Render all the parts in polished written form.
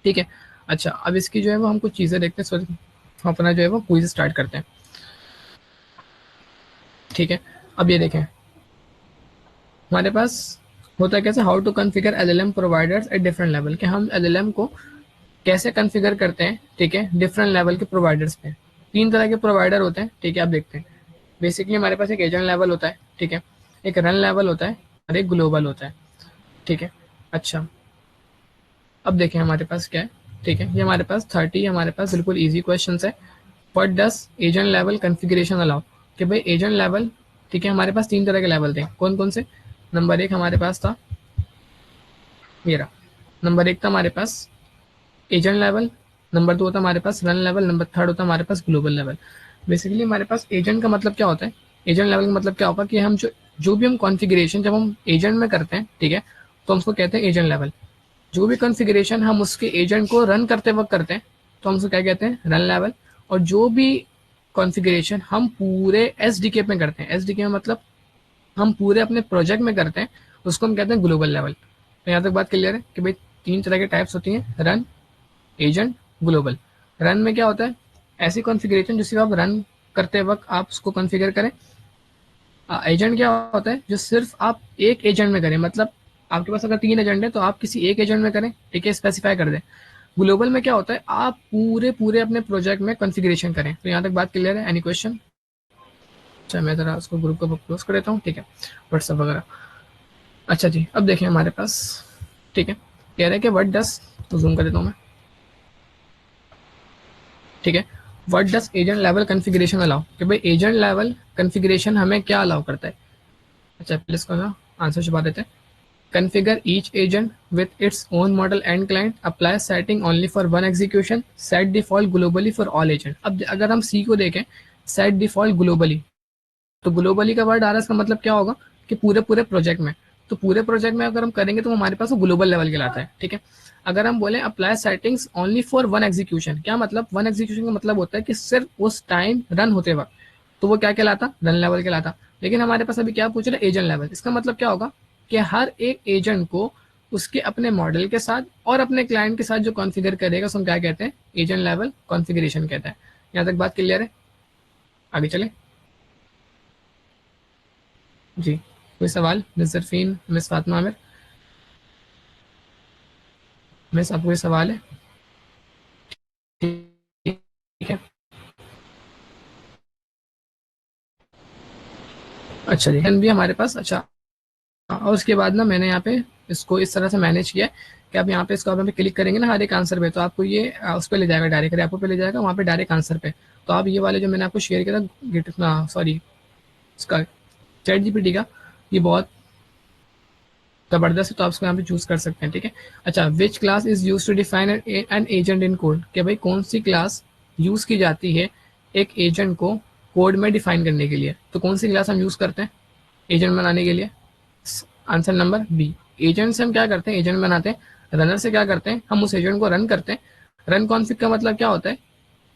ठीक है। अच्छा, अब इसकी जो है वो हम कुछ चीज़ें देखते हैं, सो हम अपना जो है वो क्विज स्टार्ट करते हैं। ठीक है, अब ये देखें हमारे पास होता है कैसे, how to configure LLM providers at different level, कि हम एलएलएम को कैसे कॉन्फ़िगर करते हैं, ठीक है, डिफरेंट लेवल के प्रोवाइडर्स पे। तीन तरह के प्रोवाइडर होते हैं, ठीक है, आप देखते हैं। बेसिकली हमारे पास एक एजेंट लेवल होता है, ठीक है, एक रन लेवल होता है और एक ग्लोबल होता है। ठीक है। अच्छा, अब देखें हमारे पास क्या है। ठीक है, ये हमारे पास 30 हमारे पास बिल्कुल ईजी क्वेश्चन है। What does agent level configuration allow, कि भाई एजेंट लेवल, ठीक है, हमारे पास तीन तरह के लेवल थे, कौन कौन से। नंबर एक हमारे पास था मेरा, नंबर एक था हमारे पास एजेंट लेवल, नंबर दो होता हमारे पास रन लेवल, नंबर थर्ड होता हमारे पास ग्लोबल लेवल। बेसिकली हमारे पास एजेंट का मतलब क्या होता है, एजेंट लेवल का मतलब क्या होगा कि हम जो जो भी हम कॉन्फ़िगरेशन जब हम एजेंट में करते हैं, ठीक है, तो हम उसको कहते हैं एजेंट लेवल। जो भी कॉन्फ़िगरेशन हम उसके एजेंट को रन करते वक्त करते हैं, तो हम उसको क्या कहते हैं, रन लेवल। और जो भी कॉन्फ़िगरेशन हम पूरे एसडीके में करते हैं, एसडीके में मतलब हम पूरे अपने प्रोजेक्ट में करते हैं, उसको हम कहते हैं ग्लोबल लेवल। तो यहाँ तक बात क्लियर है कि भाई तीन तरह के टाइप्स होती हैं, रन, एजेंट, ग्लोबल। रन में क्या होता है, ऐसी कॉन्फ़िगरेशन जिसे आप रन करते वक्त आप उसको कॉन्फ़िगर करें। एजेंट क्या होता है, जो सिर्फ आप एक एजेंट में करें, मतलब आपके पास अगर तीन एजेंट है तो आप किसी एक एजेंट में करें, ठीक है, स्पेसिफाई कर दें। ग्लोबल में क्या होता है, आप पूरे पूरे अपने प्रोजेक्ट में कॉन्फ़िगरेशन करें। तो यहाँ तक बात क्लियर है, एनी क्वेश्चन। अच्छा, मैं ज़रा उसको ग्रुप को क्लोज कर देता हूँ, ठीक है, व्हाट्सअप वगैरह। अच्छा जी, अब देखें हमारे पास, ठीक है, कह रहे हैं कि व्हाट डस, तो जूम कर देता हूँ मैं, ठीक है, what does agent level configuration allow, कि भाई एजेंट लेवल कॉन्फ़िगरेशन हमें क्या अलाउ करता है। अच्छा, पहले इसको ना आंसर छुपा देते हैं। Configure each agent with its own model and client. Apply setting only for one execution. Set default globally for all agent. अब अगर हम C को देखें, set default globally, तो ग्लोबली का वर्ड आ रहा है, इसका मतलब क्या होगा कि पूरे पूरे प्रोजेक्ट में। तो पूरे प्रोजेक्ट में अगर हम करेंगे तो हमारे पास वो ग्लोबल लेवल कहलाता है, ठीक है। अगर हम बोले apply settings only for one execution, क्या मतलब, वन एग्जीक्यूशन का मतलब होता है कि सिर्फ उस टाइम रन होते वक्त, तो वो क्या कहलाता, रन लेवल कहलाता। लेकिन हमारे पास अभी क्या पूछ रहे, एजेंट लेवल। इसका मतलब क्या होगा कि हर एक एजेंट को उसके अपने मॉडल के साथ और अपने क्लाइंट के साथ जो कॉन्फ़िगर करेगा उसको क्या कहते हैं, एजेंट लेवल कॉन्फ़िगरेशन कहते हैं। यहाँ तक बात क्लियर है, आगे चले जी। कोई सवाल, miss Zarfeen, miss Fatima Aamir, miss आपको कोई सवाल है। ठीक है। अच्छा जी, भी हमारे पास। अच्छा, और उसके बाद ना मैंने यहाँ पे इसको इस तरह से मैनेज किया है कि आप यहाँ पे इसको आप पे क्लिक करेंगे ना हर एक आंसर पे, तो आपको ये उस पर ले जाएगा, डायरेक्ट रैपो पे ले जाएगा, वहाँ पे डायरेक्ट आंसर पे। तो आप ये वाले जो मैंने आपको शेयर किया था गिट ना सॉरी इसका चैट जीपीटी का, ये बहुत ज़बरदस्त है, तो आप इसको यहाँ पे चूज कर सकते हैं, ठीक है। अच्छा, which class is use to define an agent in code, कि भाई कौन सी क्लास यूज की जाती है एक एजेंट को कोड में डिफाइन करने के लिए। तो कौन सी क्लास हम यूज करते हैं एजेंट बनाने के लिए, आंसर नंबर बी। एजेंट से हम क्या करते हैं, एजेंट बनाते हैं। रनर से क्या करते हैं, हम उस एजेंट को रन करते हैं। रन कॉन्फ़िग का मतलब क्या होता है,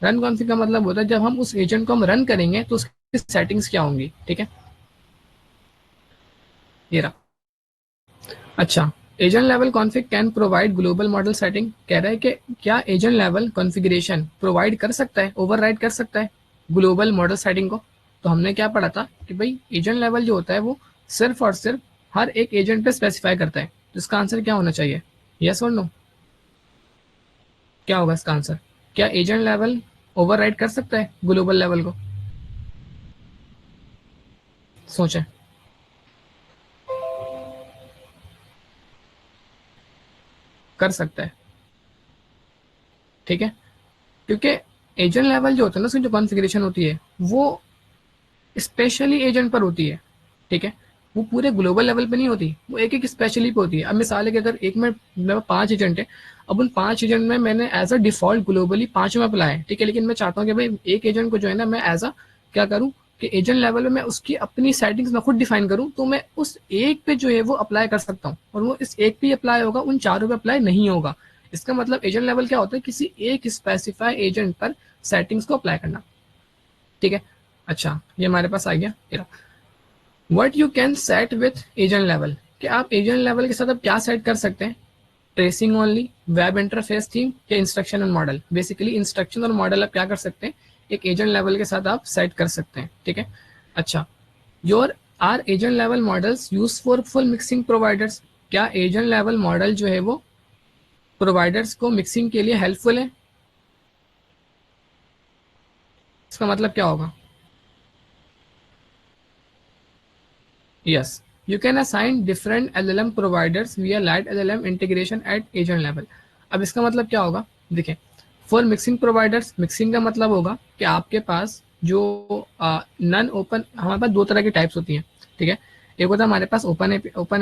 रन कॉन्फ़िग का मतलब होता है जब हम उस एजेंट को हम रन करेंगे तो उसकी सेटिंग्स क्या होंगी, ठीक है, ये रहा। अच्छा, agent level config can provide global model setting, कह रहा है कि क्या एजेंट लेवल कॉन्फ़िगरेशन प्रोवाइड कर सकता है, ओवरराइड कर सकता है ग्लोबल मॉडल सेटिंग को। तो हमने क्या पढ़ा था कि भाई एजेंट लेवल जो होता है वो सिर्फ और सिर्फ हर एक एजेंट पे स्पेसिफाई करता है। तो इसका आंसर क्या होना चाहिए, यस और नो, क्या होगा इसका आंसर। क्या एजेंट लेवल ओवरराइड कर सकता है ग्लोबल लेवल को, सोचें। कर सकता है, ठीक है, क्योंकि एजेंट लेवल जो होता है ना, उसकी जो कॉन्फ़िगरेशन होती है वो स्पेशली एजेंट पर होती है, ठीक है, वो पूरे ग्लोबल लेवल पे नहीं होती, वो एक एक स्पेशली पे होती है। अब मिसाल है कि अगर एक में मेरे पांच एजेंट है, अब उन पांच एजेंट में मैंने एज अ डिफॉल्ट ग्लोबली पांच में अप्लाई है, ठीक है, लेकिन मैं चाहता हूँ कि भाई एक एजेंट को जो है ना मैं एज अ क्या करूँ कि एजेंट लेवल में मैं उसकी अपनी सेटिंग्स मैं खुद डिफाइन करूँ, तो मैं उस एक पे जो है वो अप्लाई कर सकता हूँ, और वो इस एक पे अप्लाई होगा, उन चारों पे अप्लाई नहीं होगा। इसका मतलब एजेंट लेवल क्या होता है, किसी एक स्पेसिफाई एजेंट पर सेटिंग्स को अप्लाई करना, ठीक है। अच्छा, ये हमारे पास आ गया तेरा। What you can set with agent level, कि आप एजेंट लेवल के साथ अब क्या सेट कर सकते हैं, tracing only, web interface theme या instruction and model. Basically instruction और मॉडल आप क्या कर सकते हैं, एक एजेंट लेवल के साथ आप सेट कर सकते हैं, ठीक है। अच्छा, your are agent level models use for full mixing providers. क्या एजेंट लेवल मॉडल जो है वो प्रोवाइडर्स को मिक्सिंग के लिए हेल्पफुल है? इसका मतलब क्या होगा? Yes, you can assign different LLM providers via lite LLM integration at agent level. अब इसका मतलब क्या होगा, देखिए, फॉर मिक्सिंग प्रोवाइडर्स, मिक्सिंग का मतलब होगा कि आपके पास जो नन ओपन, हमारे पास दो तरह की टाइप्स होती हैं, ठीक है। एक होता है हमारे पास ओपन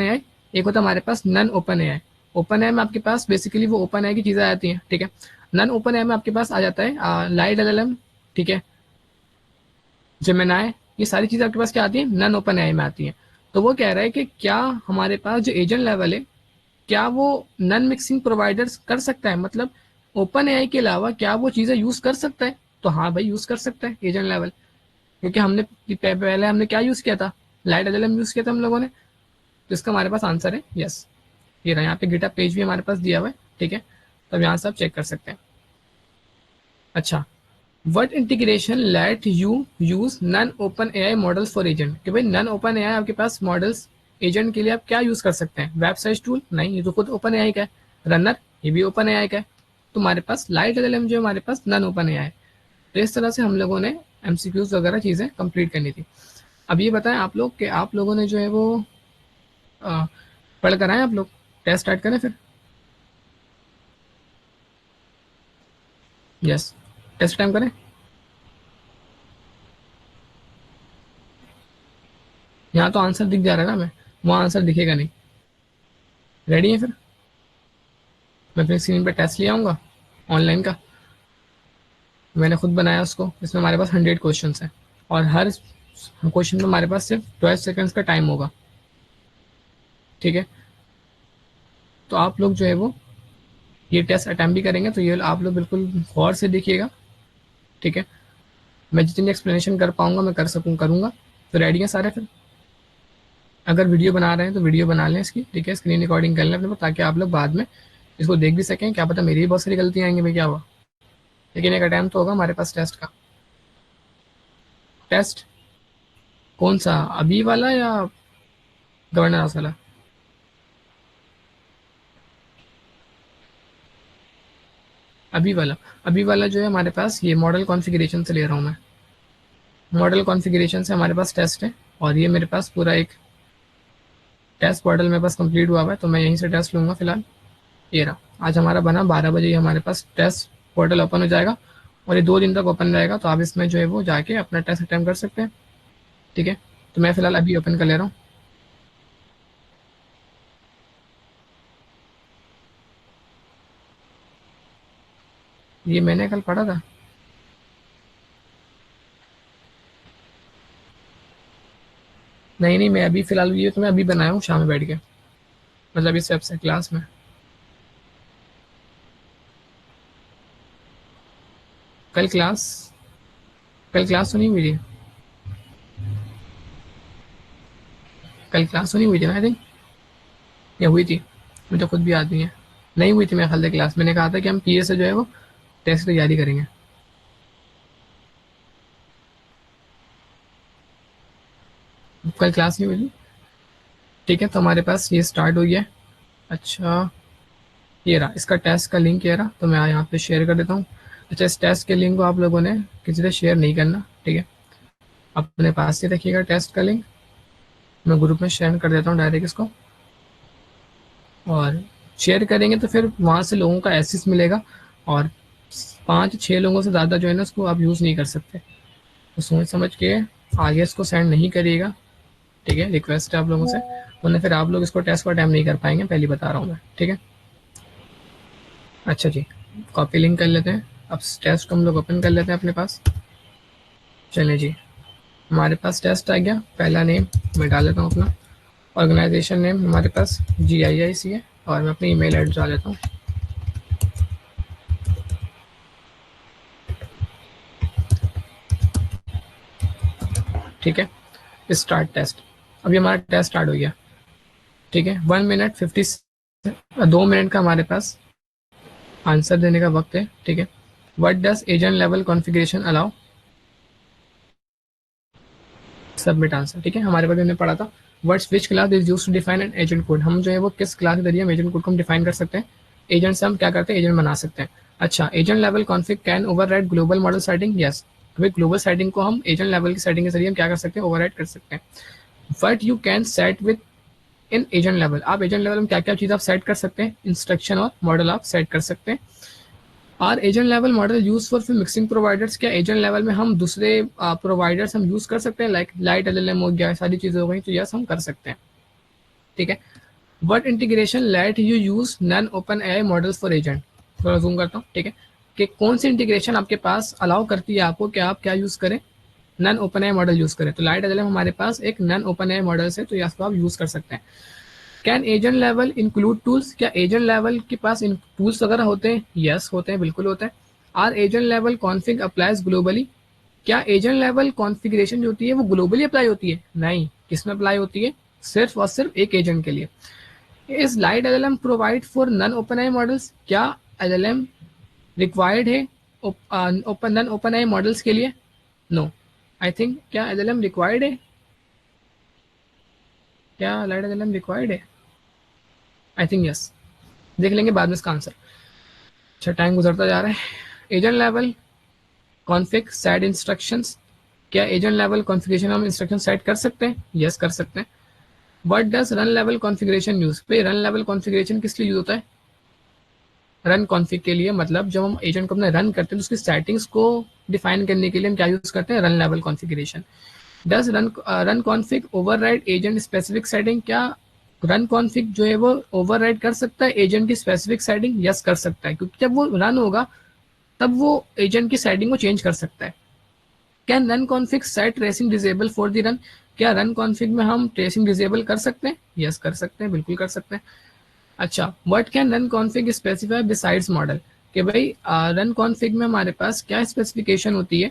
एआई, एक होता है हमारे पास non open AI. Open AI में आपके पास बेसिकली वो ओपन एआई की चीज़ें आ जाती हैं, ठीक है। नन ओपन एआई में आपके पास आ जाता है लाइट एलएलएम, ठीक है, जेमिनाई, ये सारी चीज़ें आपके पास क्या आती है, नन ओपन एआई में आती हैं। तो वो कह रहा है कि क्या हमारे पास जो एजेंट लेवल है, क्या वो नन मिक्सिंग प्रोवाइडर्स कर सकता है, मतलब ओपन एआई के अलावा क्या वो चीज़ें यूज़ कर सकता है? तो हाँ भाई, यूज़ कर सकता है एजेंट लेवल, क्योंकि हमने पहले हमने क्या यूज़ किया था, लाइट एलएलएम यूज़ किया था हम लोगों ने। तो इसका हमारे पास आंसर है यस। ये रहा, यहाँ पे गिटहब पेज भी हमारे पास दिया हुआ है, ठीक है। तो अब यहाँ से आप चेक कर सकते हैं। अच्छा, what integration let you use non open AI models for agent, कि भाई नन ओपन एआई आपके पास मॉडल्स एजेंट के लिए आप क्या यूज कर सकते हैं? वेब सर्च टूल नहीं, ये तो खुद ओपन एआई का है। रनर, ये भी ओपन एआई का है। तो हमारे पास लाइट एलएलएम जो है हमारे पास नन ओपन एआई है। तो इस तरह से हम लोगों ने एमसीक्यूज वगैरह चीजें कंप्लीट करनी थी। अब ये बताएं आप लोग कि आप लोगों ने जो है वो अ, पढ़ कर आए आप लोग? टेस्ट स्टार्ट करें फिर? यस, टेस्ट टाइम करें। यहाँ तो आंसर दिख जा रहा है ना, मैं वहाँ आंसर दिखेगा नहीं। रेडी है फिर? मैं अपनी स्क्रीन पे टेस्ट ले आऊँगा ऑनलाइन का, मैंने खुद बनाया उसको। इसमें हमारे पास 100 क्वेश्चन है और हर क्वेश्चन में हमारे पास सिर्फ 12 सेकेंड्स का टाइम होगा, ठीक है। तो आप लोग जो है वो ये टेस्ट अटैम्प्ट भी करेंगे, तो ये आप लोग बिल्कुल गौर से देखिएगा, ठीक है। मैं जितनी एक्सप्लेनेशन कर पाऊंगा मैं कर सकूँ करूँगा। तो रेडी है सारे फिर? अगर वीडियो बना रहे हैं तो वीडियो बना लें इसकी, ठीक है, स्क्रीन रिकॉर्डिंग कर लें अपने, ताकि आप लोग बाद में इसको देख भी सकें। क्या पता मेरी भी बहुत सारी गलतियाँ आएंगी, भाई क्या हुआ, लेकिन एक अटैम्प्ट तो होगा हमारे पास टेस्ट का। टेस्ट कौन सा, अभी वाला या गवर्नर वाला? अभी वाला। अभी वाला जो है हमारे पास ये मॉडल कॉन्फ़िगरेशन से ले रहा हूँ मैं। मॉडल कॉन्फ़िगरेशन से हमारे पास टेस्ट है, और ये मेरे पास पूरा एक टेस्ट मॉडल मेरे पास कंप्लीट हुआ हुआ है, तो मैं यहीं से टेस्ट लूँगा फिलहाल। ये रहा, आज हमारा बना 12 बजे ही हमारे पास टेस्ट पोर्टल ओपन हो जाएगा, और ये 2 दिन तक ओपन रहेगा। तो आप इसमें जो है वो जाके अपना टेस्ट अटैम्प्ट कर सकते हैं, ठीक है। तो मैं फिलहाल अभी ओपन कर ले रहा हूँ। ये मैंने कल पढ़ा था। नहीं नहीं, मैं अभी फिलहाल ये तो मैं अभी बनाया हूँ शाम में बैठ के, मतलब इस वेबसाइट क्लास में। कल क्लास, कल क्लास तो नहीं हुई थी। कल क्लास तो नहीं हुई थी ना, आई थिंक, या हुई थी? मुझे खुद भी याद नहीं है। नहीं हुई थी मेरे ख्याल से क्लास। मैंने कहा था कि हम पीए से जो है वो टेस्ट की तैयारी करेंगे। कल क्लास नहीं हुई थी, ठीक है। तो हमारे पास ये स्टार्ट हो गया है। अच्छा, ये रहा इसका टेस्ट का लिंक, ये रहा, तो मैं यहाँ पे शेयर कर देता हूँ। अच्छा, इस टेस्ट के लिंक को आप लोगों ने किसी से शेयर नहीं करना, ठीक है। अपने पास ही रखिएगा टेस्ट का लिंक। मैं ग्रुप में शेयर कर देता हूँ डायरेक्ट इसको, और शेयर करेंगे तो फिर वहाँ से लोगों का एक्सेस मिलेगा, और 5-6 लोगों से ज़्यादा जो है ना उसको आप यूज़ नहीं कर सकते। तो सोच समझ के आगे इसको सेंड नहीं करिएगा, ठीक है, रिक्वेस्ट है आप लोगों से, वरना फिर आप लोग इसको टेस्ट का टाइम नहीं कर पाएंगे, पहले बता रहा हूँ मैं, ठीक है। अच्छा जी, कॉपी लिंक कर लेते हैं। अब टेस्ट को हम लोग ओपन कर लेते हैं अपने पास। चलिए जी, हमारे पास टेस्ट आ गया। पहला नेम मैं डाल लेता हूँ अपना, ऑर्गेनाइजेशन नेम हमारे पास GIIC है, और मैं अपनी ईमेल एड्रेस डाल लेता हूँ, ठीक है। Start test. अभी हमारा टेस्ट स्टार्ट हो गया, ठीक है। 1 मिनट 50 2 मिनट का हमारे पास आंसर देने का वक्त है, ठीक है। What does agent level configuration allow? Submit answer, ठीक है। हमारे पास हमने पढ़ा था words which class is use to define an agent code. हम जो है वो किस क्लास के जरिए हम एजेंट कोड को हम डिफाइन कर सकते हैं, एजेंट से हम क्या करते हैं, एजेंट बना सकते हैं। अच्छा, agent level config can override global model setting, yes. अभी ग्लोबल सेटिंग को हम एजेंट लेवल की सेटिंग के जरिए हम क्या कर सकते हैं, ओवरराइड कर सकते हैं। But you can set with in agent level, आप एजेंट लेवल में क्या क्या चीज़ आप सेट कर सकते हैं, इंस्ट्रक्शन और मॉडल आप सेट कर सकते हैं। Are agent level model use for फिर मिक्सिंग प्रोवाइडर्स, क्या एजेंट लेवल में हम दूसरे प्रोवाइडर्स हम यूज कर सकते हैं, लाइक लाइट एलएलएम हो गया, सारी चीजें हो गई, तो यस हम कर सकते हैं, ठीक है। What integration let you use non open AI models for agent, थोड़ा जूम करता हूँ, ठीक है, कि कौन सी इंटीग्रेशन आपके पास अलाउ करती है आपको कि आप क्या यूज करें, non open AI model use करें। तो लाइट एलएलएम हमारे पास एक नॉन ओपन एआई मॉडल है, तो यस को आप यूज कर सकते हैं। Can agent level include tools, क्या एजेंट लेवल के पास इन टूल्स वगैरह होते हैं, यस होते हैं, बिल्कुल होते हैं। Are agent level config applies globally, क्या एजेंट लेवल कॉन्फ़िगरेशन जो होती है वो ग्लोबली अप्लाई होती है, नहीं, किसमें अप्लाई होती है, सिर्फ और सिर्फ एक एजेंट के लिए। Is light LLM provide for non open I models, क्या एलएलएम रिक्वायर्ड है ओपन नॉन ओपन आई मॉडल्स के लिए, नो। आई थिंक क्या एलएलएम रिक्वायर्ड है, क्या लाइट एलएलएम रिक्वायर्ड है, आई थिंक यस, देख लेंगे बाद में इसका आंसर। अच्छा, टाइम गुजरता जा रहा है। Agent level config set instructions, क्या एजेंट लेवल कॉन्फ़िगरेशन हम इंस्ट्रक्शन सेट कर सकते हैं, यस कर सकते हैं। What does run level configuration use, पे रन लेवल कॉन्फ़िगरेशन किस लिए यूज होता है, रन कॉन्फ़िग के लिए, मतलब जब हम एजेंट को अपने रन करते हैं तो उसकी सेटिंग्स को डिफाइन करने के लिए हम क्या यूज करते हैं, run level configuration. Does run config override agent specific setting, क्या रन कॉन्फ़िग जो है वो ओवरराइड कर सकता है एजेंट की स्पेसिफिक सेटिंग, यस कर सकता है, क्योंकि जब वो रन होगा तब वो एजेंट की सेटिंग को चेंज कर सकता है। Can run config set tracing disable for the run, क्या रन कॉन्फिग में हम ट्रेसिंग डिजेबल कर सकते हैं, यस कर सकते हैं, बिल्कुल कर सकते हैं। अच्छा, what can run config specify besides model, कि भाई रन कॉन्फिग में हमारे पास क्या स्पेसिफिकेशन होती है,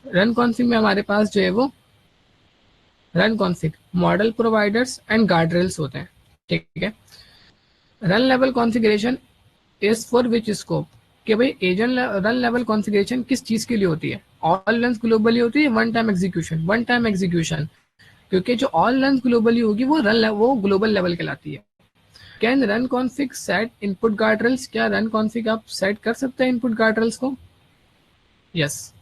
रन कॉन्फिग में हमारे पास जो है वो run config model providers and guard rails होते हैं, ठीक है। Run level configuration is for which scope, कि भाई एजेंट रन लेवल कॉन्फ़िगरेशन किस चीज के लिए होती है, ऑल रन ग्लोबली होती है, one time execution, one time execution, क्योंकि जो ऑल रन ग्लोबली होगी वो वो ग्लोबल लेवल कहलाती है। Can run config set input guardrails, क्या रन कॉन्फिग आप सेट कर सकते हैं इनपुट गार्डरेल्स को, yes.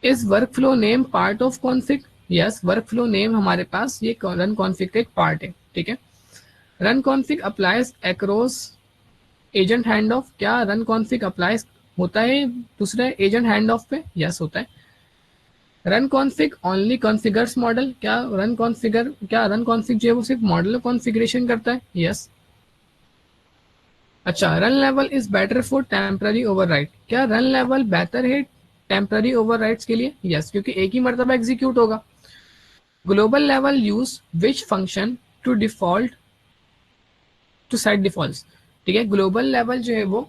Is work flow name part of config, yes, work flow name हमारे पास ये रन कॉन्फिग का एक पार्ट है, ठीक है। Run config applies across agent hand of, क्या रन कॉन्फिग अप्लाइज होता है दूसरे एजेंट हैंड ऑफ पे, यस होता है। Run config only configures model, क्या रन कॉन्फिग जो है वो सिर्फ मॉडल कॉन्फ़िगरेशन करता है, यस। अच्छा, run level is better for temporary override, क्या रन लेवल बेहतर है टेम्पररी ओवरराइड्स के लिए, यस, क्योंकि एक ही मरतबा एग्जीक्यूट होगा। Global level use which function to default to set default, ठीक है। ग्लोबल लेवल जो है वो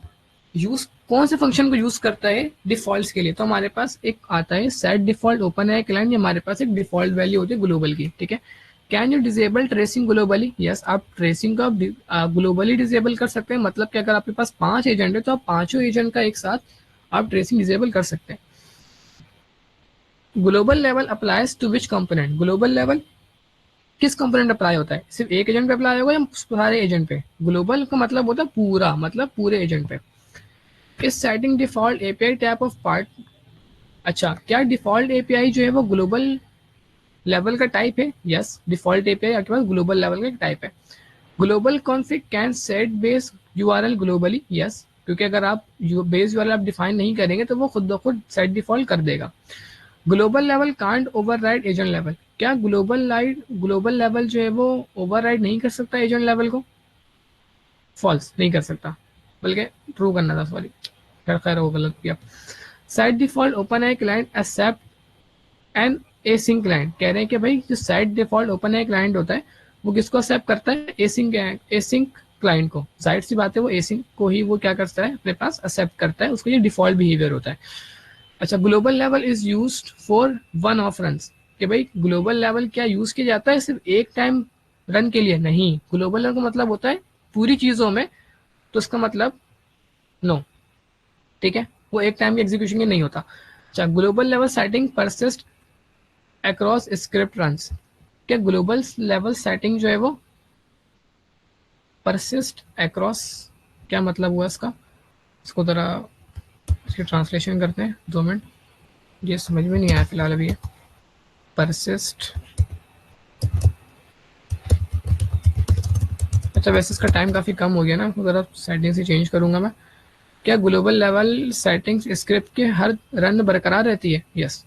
यूज कौन से फंक्शन को यूज करता है डिफॉल्ट के लिए, तो हमारे पास एक आता है सेट डिफॉल्ट ओपन है क्लाइंट, हमारे पास एक डिफॉल्ट वैल्यू होती है ग्लोबल की, ठीक है। Can you disable tracing globally, yes, आप ट्रेसिंग का ग्लोबली डिजेबल कर सकते हैं, मतलब कि अगर आपके पास 5 एजेंट है तो आप पांचों एजेंट का एक साथ आप ट्रेसिंग डिजेबल कर सकते हैं। Global level applies to which component, global level किस कंपोनेंट अप्लाई होता है, सिर्फ एक एजेंट पे अप्लाई होगा या सारे एजेंट पे, ग्लोबल का मतलब होता है पूरा, मतलब पूरे एजेंट पे। इस setting default API type of part, अच्छा, क्या डिफॉल्ट एपीआई जो है वो ग्लोबल लेवल का टाइप है, यस, डिफॉल्ट एपीआई आपके पास ग्लोबल लेवल का टाइप है। Global config can set base URL globally, yes, क्योंकि अगर आप बेस यूआरएल आप डिफाइन नहीं करेंगे तो वो खुद ब खुद सेट डिफॉल्ट कर देगा। Global level can't override agent level, क्या ग्लोबल लेवल जो है वो ओवरराइड नहीं कर सकता एजेंट लेवल को, फॉल्स, नहीं कर सकता, बल्कि ट्रू करना था, सॉरी, खैर खैर वो गलत किया। Side default open I client except an async client, कह रहे हैं कि भाई जो साइड डिफॉल्ट ओपन आई क्लाइंट होता है वो किसको एक्सेप्ट करता है, एसिंक क्लाइंट को, जाहिर सी बात है वो एसिंक को ही वो क्या करता है अपने पास एक्सेप्ट करता है, उसको ये डिफॉल्ट बिहेवियर होता है। अच्छा, global level is used for one of run, कि भाई ग्लोबल लेवल क्या यूज किया जाता है सिर्फ एक टाइम रन के लिए नहीं, ग्लोबल लेवल का मतलब होता है पूरी चीजों में, तो इसका मतलब नो, ठीक है, वो एक टाइम के एग्जीक्यूशन के नहीं होता। अच्छा, global level setting persist across script runs, क्या ग्लोबल लेवल सेटिंग जो है वो परसिस्ट अक्रॉस, क्या मतलब हुआ इसका, इसको जरा इसकी ट्रांसलेशन करते हैं, 2 मिनट, ये समझ में नहीं आया फिलहाल अभी ये परसिस्ट। अच्छा, वैसे इसका टाइम काफ़ी कम हो गया ना, तो ज़रा सेटिंग्स ही चेंज करूंगा मैं। क्या ग्लोबल लेवल सेटिंग्स स्क्रिप्ट के हर रन बरकरार रहती है? यस।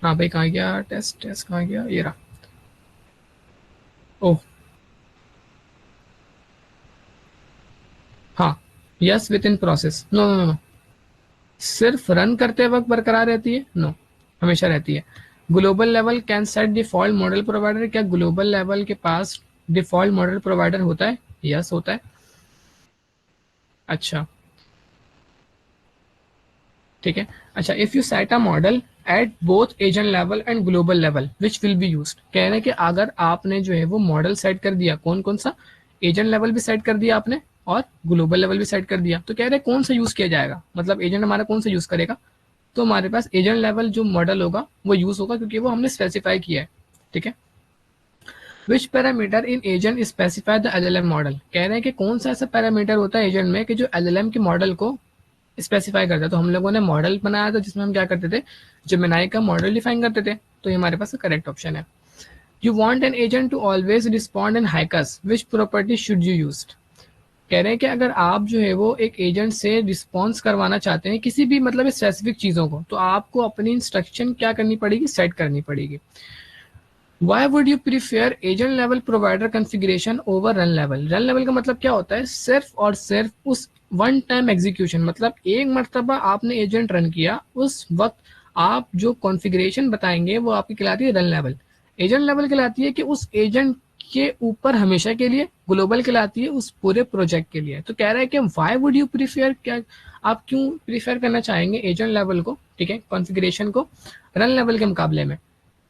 हाँ भाई, कहाँ गया टेस्ट, टेस्ट कहाँ गया, ये रहा। ओह, हाँ, yes within process, no no no, सिर्फ रन करते वक्त बरकरार रहती है? नो, हमेशा रहती है। Global level can set default model provider, क्या ग्लोबल लेवल के पास डिफॉल्ट मॉडल प्रोवाइडर होता है? यस, होता है। अच्छा, ठीक है। अच्छा, if you set a model at both agent level and global level which will be used, कह रहे हैं कि अगर आपने जो है वो मॉडल सेट कर दिया, कौन कौन सा, एजेंट लेवल भी सेट कर दिया आपने और ग्लोबल लेवल भी सेट कर दिया, तो कह रहे हैं कौन सा यूज किया जाएगा, मतलब एजेंट हमारा कौन सा यूज करेगा, तो हमारे पास एजेंट लेवल जो मॉडल होगा वो यूज होगा, क्योंकि वो हमने स्पेसिफाई किया है, ठीक है। Which parameter in agent specify the LLM model, कह रहे हैं कि कौन सा ऐसा पैरामीटर होता है एजेंट में कि जो एलएलएम के मॉडल को स्पेसिफाई करता है। तो हम लोगों ने मॉडल बनाया था जिसमें हम क्या करते थे, जेमिनाई का मॉडल डिफाइन करते थे, तो ये हमारे पास करेक्ट ऑप्शन है। You want an agent to always respond in haikus, which property should you use, कह रहे हैं कि अगर आप जो है वो एक एजेंट से रिस्पॉन्स करवाना चाहते हैं किसी भी मतलब स्पेसिफिक चीजों को, तो आपको अपनी इंस्ट्रक्शन क्या करनी पड़ेगी, सेट करनी पड़ेगी। Why would you prefer agent level provider configuration over run level? Run level का मतलब क्या होता है, सिर्फ और सिर्फ उस वन टाइम एग्जीक्यूशन, मतलब एक मरतबा आपने एजेंट रन किया उस वक्त आप जो कॉन्फ़िगरेशन बताएंगे वो आपकी कहलाती है रन लेवल। एजेंट लेवल कहलाती है कि उस एजेंट के ऊपर हमेशा के लिए, ग्लोबल कहलाती है उस पूरे प्रोजेक्ट के लिए। तो कह रहा है कि वाई वुड यू प्रीफेयर, क्या आप क्यों प्रीफेयर करना चाहेंगे एजेंट लेवल को, ठीक है, कॉन्फ़िगरेशन को रन लेवल के मुकाबले में।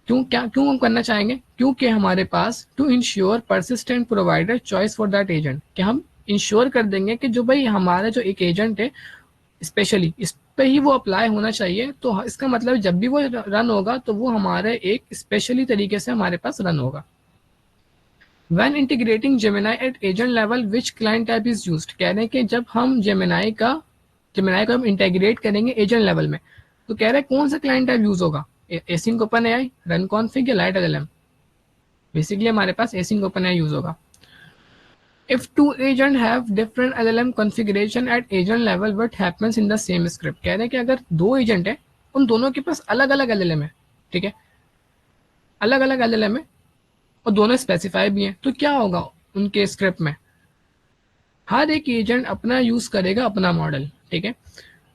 क्यों हम करना चाहेंगे, क्योंकि हमारे पास to ensure persistent provider choice for that agent, कि हम इंश्योर कर देंगे कि जो भाई हमारा जो एक एजेंट है स्पेशली इस पे ही वो अप्लाई होना चाहिए, तो इसका मतलब जब भी वो रन होगा तो वो हमारे एक स्पेशली तरीके से हमारे पास रन होगा। When integrating Gemini at agent level, which client type is used? कह रहे हैं कि जब हम Gemini को हम इंटीग्रेट करेंगे एजेंट लेवल में, तो कह रहे हैं कौन सा क्लाइंट टाइप यूज होगा, async open AI, run config या लाइट एलएलएम। बेसिकली हमारे पास एसिंक ओपन एआई यूज होगा। If two agents have different LLM configuration at agent level, what happens in the same script? कह रहे हैं कि अगर दो एजेंट है उन दोनों के पास अलग अलग एलएलएम है, ठीक है, अलग अलग एलएलएम है और दोनों स्पेसिफाई भी हैं, तो क्या होगा उनके स्क्रिप्ट में, हर एक एजेंट अपना यूज करेगा अपना मॉडल, ठीक है।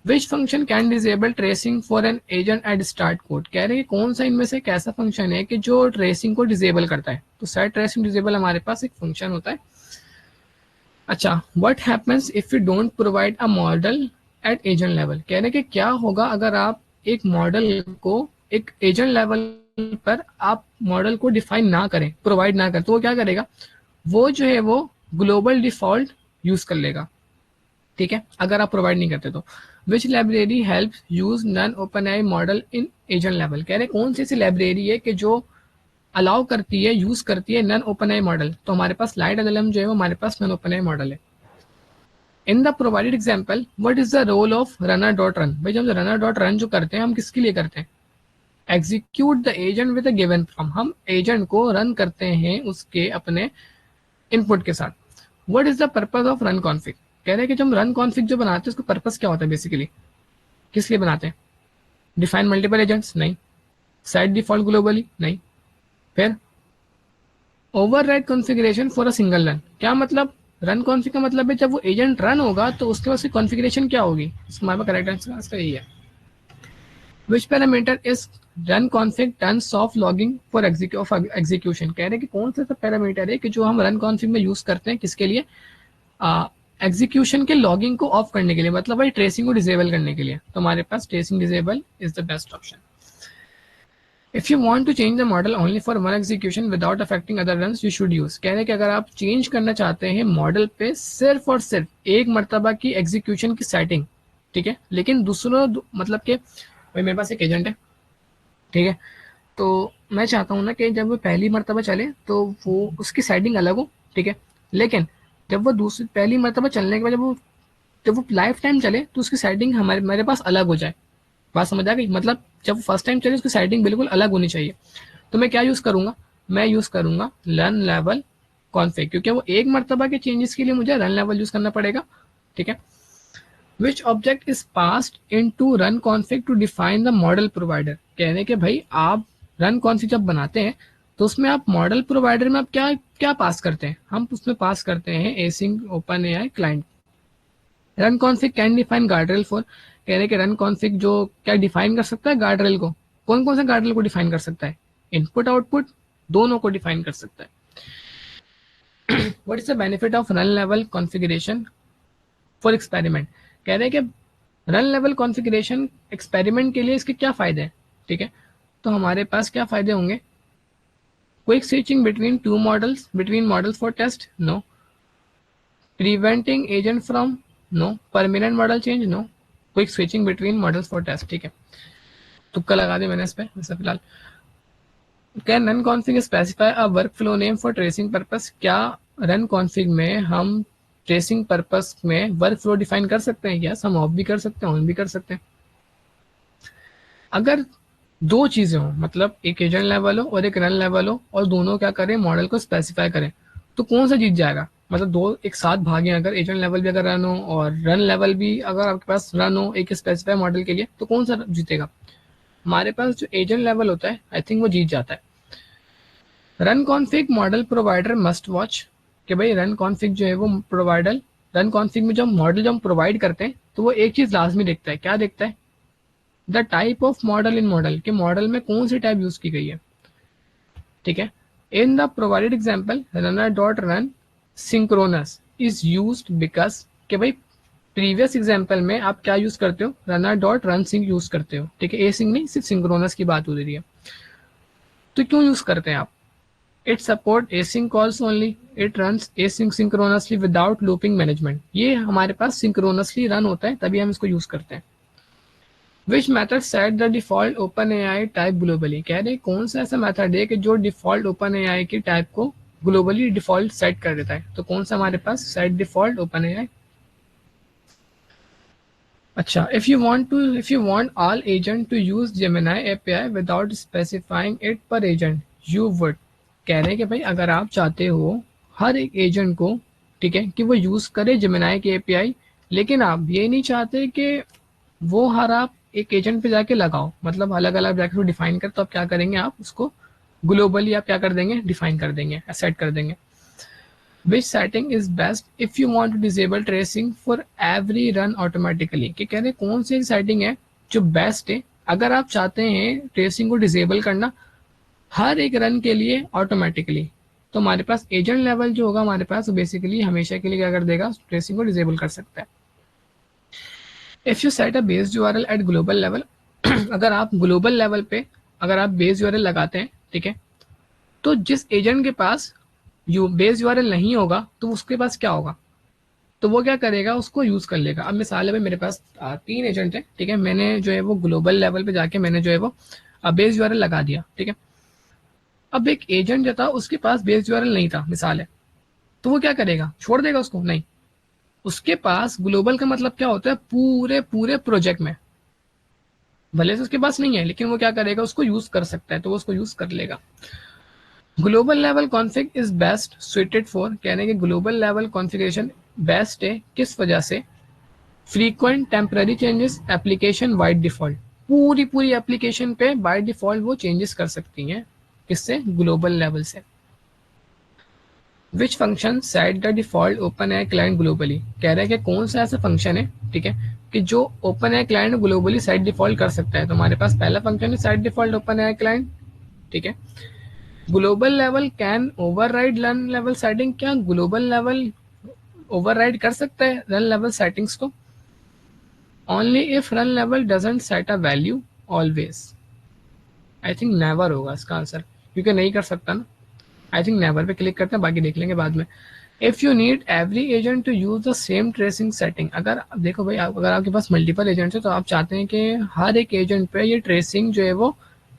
Which function can disable tracing for an agent at start code, कह रहे हैं कौन सा इनमें से कैसा फंक्शन है कि जो ट्रेसिंग को डिजेबल करता है, तो सेट ट्रेसिंग डिजेबल हमारे पास एक फंक्शन होता है। अच्छा, what happens if you don't provide a model at agent level, कह रहे हैं कि क्या होगा अगर आप एक मॉडल को एक एजेंट लेवल पर आप मॉडल को डिफाइन ना करें, प्रोवाइड ना करें, तो वो क्या करेगा, वो जो है वो ग्लोबल डिफॉल्ट यूज कर लेगा, ठीक है, अगर आप प्रोवाइड नहीं करते तो। Which library help use non open I model in agent level, कह रहे कौन सी ऐसी लाइब्रेरी है कि जो अलाउ करती है, यूज करती है नन ओपन आई मॉडल, तो हमारे पास लाइट एलएलएम जो है वो हमारे पास नन ओपन आई मॉडल है। In the provided example what is the role of runner dot run, भाई जब रनर डॉट रन जो करते हैं हम किसके लिए करते हैं, execute the agent with a given prompt, हम एजेंट को रन करते हैं उसके अपने इनपुट के साथ। What is the purpose of run config, कह रहे हैं कि जब हम रन कॉन्फिग जो बनाते हैं उसका पर्पस क्या होता है, बेसिकली किस लिए बनाते हैं, डिफाइन मल्टीपल एजेंट्स नहीं, सेट डिफॉल्ट ग्लोबली नहीं, फिर override configuration for a single run, क्या मतलब, रन कॉन्फ़िग का मतलब है जब वो एजेंट रन होगा तो उसके बाद उसकी कॉन्फ़िगरेशन क्या होगी, इसका हमारे पास करेक्ट आंसर इसका यही है। Which parameter is run config turns of logging for execution, कह रहे हैं कि कौन सा पैरामीटर है कि जो हम रन कॉन्फ़िग में यूज करते हैं किसके लिए, एग्जीक्यूशन के लॉगिंग को ऑफ करने के लिए, मतलब भाई ट्रेसिंग को डिसेबल करने के लिए, तो हमारे पास tracing disable is the best option. If you want to change the model only for one execution without affecting other runs you should use. कह रहे हैं कि अगर आप चेंज करना चाहते हैं मॉडल पे सिर्फ और सिर्फ एक मरतबा की एग्जीक्यूशन की सेटिंग, ठीक है, लेकिन दूसरों मतलब कि भाई मेरे पास एक एजेंट है, ठीक है, तो मैं चाहता हूँ ना कि जब वो पहली मरतबा चले तो वो उसकी सेटिंग अलग हो, ठीक है, लेकिन जब वो दूसरी पहली मरतबा चलने के बाद जब वो लाइफ टाइम चले तो उसकी सेटिंग हमारे मेरे पास अलग हो जाए। बात समझ आ गई? मतलब जब फर्स्ट टाइम चले उसकी सेटिंग बिल्कुल अलग होनी चाहिए। तो मैं क्या यूज़ करूँगा, मैं यूज़ करूँगा रन लेवल कॉन्फिग, क्योंकि वो एक मरतबा के चेंजेस के लिए मुझे रन लेवल यूज़ करना पड़ेगा, ठीक है। Which object is passed into run config to define the model provider. कहने के भाई आप रन कॉन्फिग जब बनाते हैं तो उसमें आप मॉडल प्रोवाइडर में आप क्या क्या पास करते हैं, हम उसमें पास करते हैं async open AI client. Run config can define guardrail for, कह रहे कि रन कॉन्फिग जो क्या डिफाइन कर सकता है गार्डरेल को, कौन कौन से गार्डरेल को डिफाइन कर सकता है, इनपुट आउटपुट दोनों को डिफाइन कर सकता है। What is the benefit of run level configuration for experiment. कह रहे हैं कि रन लेवल कॉन्फ़िगरेशन एक्सपेरिमेंट के लिए इसके क्या फायदे हैं, ठीक है, तो हमारे पास क्या फायदे होंगे। Quick switching between models for test, no. Preventing agent from, no. Permanent model change, no. Quick switching between models for test, ठीक है, तुक्का लगा दी मैंने इस पे वैसे फिलहाल। Can run config specify a work flow name for tracing purpose. क्या रन कॉन्फिग में हम ट्रेसिंग पर्पस में वर्क फ्लो डिफाइन कर सकते हैं? यस, हम ऑफ भी कर सकते हैं, ऑन भी कर सकते हैं। अगर दो चीजें हो, मतलब एक एजेंट लेवल हो और एक रन लेवल हो, और दोनों क्या करें, मॉडल को स्पेसिफाई करें, तो कौन सा जीत जाएगा? मतलब दो एक साथ भागे, अगर एजेंट लेवल भी अगर रन हो और रन लेवल भी अगर आपके पास रन हो एक स्पेसिफाई मॉडल के लिए, तो कौन सा जीतेगा? हमारे पास जो एजेंट लेवल होता है आई थिंक वो जीत जाता है। Run config model provider must watch, कि भाई रन कॉन्फिग जो है वो प्रोवाइडर, रन कॉन्फिग में जो मॉडल जो हम प्रोवाइड करते हैं तो वो एक चीज लाजमी देखता है, क्या देखता है? The type of model in model, के मॉडल में कौन सी टाइप यूज की गई है, ठीक है। In the provided example runner dot run synchronous is use because, के भाई प्रीवियस एग्जाम्पल में आप क्या यूज करते हो, runner dot run sync use करते हो, ठीक है, ए सिंक नहीं, सिर्फ सिंक्रोनस की बात हो रही है। तो क्यों यूज करते हैं आप? It support async calls only, it runs async synchronously without looping management. ये हमारे पास सिंक्रोनसली रन होता है तभी हम इसको यूज करते हैं। Which method set the default OpenAI type globally. कह रहे कौन सा ऐसा मेथड है कि जो डिफॉल्ट ओपन एआई की टाइप को ग्लोबली डिफॉल्ट सेट कर देता है? तो कौन सा हमारे पास सेट डिफॉल्ट ओपन एआई। अच्छा, if you want all agents to use Gemini API without specifying it per agent you would. कह रहे हैं कि भाई अगर आप चाहते हो हर एक एजेंट को, ठीक है, कि वो यूज करे जेमिनाई की एपीआई, लेकिन आप ये नहीं चाहते कि वो हर आप एक एजेंट पे जाके लगाओ, मतलब अलग अलग जाके डिफाइन कर, तो आप क्या करेंगे, आप उसको ग्लोबली आप क्या कर देंगे, डिफाइन कर देंगे, सेट कर देंगे। Which setting is best if you want to disable tracing for every run automatically. कि कह रहे कौन सी सेटिंग है जो बेस्ट है अगर आप चाहते हैं ट्रेसिंग को डिसेबल करना हर एक रन के लिए ऑटोमेटिकली। तो हमारे पास एजेंट लेवल जो होगा हमारे पास, बेसिकली हमेशा के लिए क्या कर देगा, ट्रेसिंग को डिसेबल कर सकता है। If you set a based URL eight global level, अगर आप ग्लोबल लेवल पे अगर आप बेस यूआरएल लगाते हैं, ठीक है, तो जिस एजेंट के पास यू बेस यूआरएल नहीं होगा तो उसके पास क्या होगा, तो वो क्या करेगा, उसको यूज कर लेगा। अब मिसाल है भाई मेरे पास तीन एजेंट है, ठीक है, मैंने जो है वो ग्लोबल लेवल पे जाके मैंने जो है वो बेस यूआरएल लगा दिया, ठीक है। अब एक एजेंट जो था उसके पास बेस यूआरएल नहीं था मिसाल है, तो वो क्या करेगा, छोड़ देगा उसको? नहीं, उसके पास ग्लोबल का मतलब क्या होता है, पूरे पूरे प्रोजेक्ट में, भले से उसके पास नहीं है लेकिन वो क्या करेगा, उसको यूज कर सकता है, तो वो उसको यूज कर लेगा। Global level config is best suited for, कहने के ग्लोबल लेवल कॉन्फ़िगरेशन बेस्ट है किस वजह से, frequent temporary changes application wide default, पूरी पूरी एप्लीकेशन पे बाय डिफॉल्ट वो चेंजेस कर सकती हैं, किससे, ग्लोबल लेवल से। Which function set the default open AI client globally. कह रहे हैं कि कौन सा ऐसा फंक्शन है, ठीक है, कि जो open AI client globally set default कर सकता है। तो हमारे पास पहला फंक्शन है set default open AI client, ठीक है। Global level can override run level setting. क्या ग्लोबल लेवल ओवरराइड कर सकता है रन लेवल सेटिंग्स को? Only if run level doesn't set a value always, I think never होगा इसका आंसर, क्योंकि नहीं कर सकता ना। आई थिंक नेवर पे क्लिक करते हैं, बाकी देख लेंगे बाद में। If you need every agent to use the same tracing setting, अगर देखो भाई अगर आपके पास मल्टीपल एजेंट्स है तो आप चाहते हैं कि हर एक एजेंट पे ये ट्रेसिंग जो है वो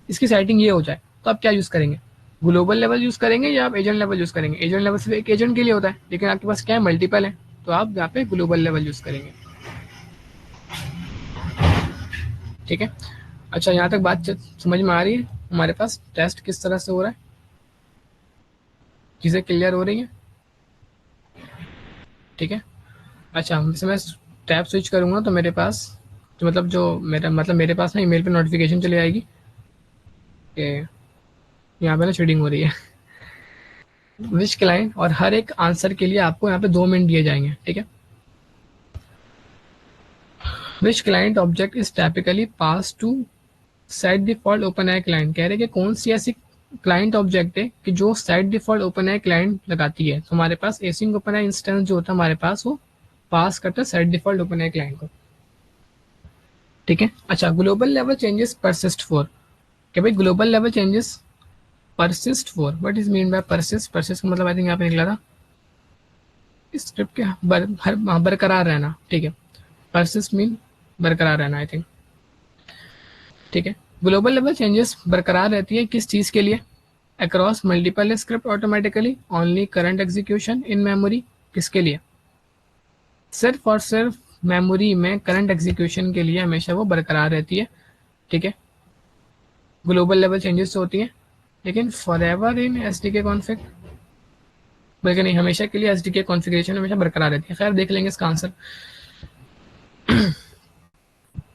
इसकी सेटिंग ये हो जाए, तो आप क्या यूज करेंगे? ग्लोबल लेवल यूज करेंगे या आप एजेंट लेवल यूज करेंगे? एजेंट लेवल सिर्फ एक एजेंट के लिए होता है, लेकिन आपके पास क्या है, मल्टीपल है, तो आप यहाँ पे ग्लोबल लेवल यूज करेंगे। ठीक है। अच्छा, यहाँ तक बात समझ में आ रही है? हमारे पास टेस्ट किस तरह से हो रहा है, चीज़ें क्लियर हो रही हैं? ठीक है। अच्छा, जैसे मैं टैब स्विच करूँगा तो मेरे पास जो मेरे पास ना ईमेल पे नोटिफिकेशन चली आएगी कि यहाँ पे ना चीटिंग हो रही है। विच क्लाइंट, और हर एक आंसर के लिए आपको यहाँ पे 2 मिनट दिए जाएंगे। ठीक है। Which client object is typically pass to set default open I client, कह रहे हैं कि कौन सी ऐसी क्लाइंट ऑब्जेक्ट है कि जो सेट डिफॉल्ट ओपन आई क्लाइंट लगाती है। तो हमारे पास एसिंग ओपन आई इंस्टेंस जो होता है हमारे पास, वो पास करता है सेट डिफॉल्ट ओपन आई क्लाइंट को। ठीक है। अच्छा, global level changes persist for, कि भाई global level changes persist for, what is mean by persist? Persist का मतलब आई थिंक यहाँ पे निकला था स्क्रिप्ट के बरकरार रहना। ठीक है। परसिस्ट मीन बरकरार रहना, आई थिंक। ठीक है। ग्लोबल लेवल चेंजेस बरकरार रहती है किस चीज़ के लिए? Across multiple script automatically, only current execution in memory, किसके लिए? सिर्फ और सिर्फ मेमोरी में करंट एग्जीक्यूशन के लिए हमेशा वो बरकरार रहती है। ठीक है। ग्लोबल लेवल चेंजेस होती हैं, लेकिन for ever in S D के कॉन्फ़िग, बल्कि नहीं, हमेशा के लिए एस डी के कॉन्फ़िगरेशन हमेशा बरकरार रहती है। खैर देख लेंगे इसका answer.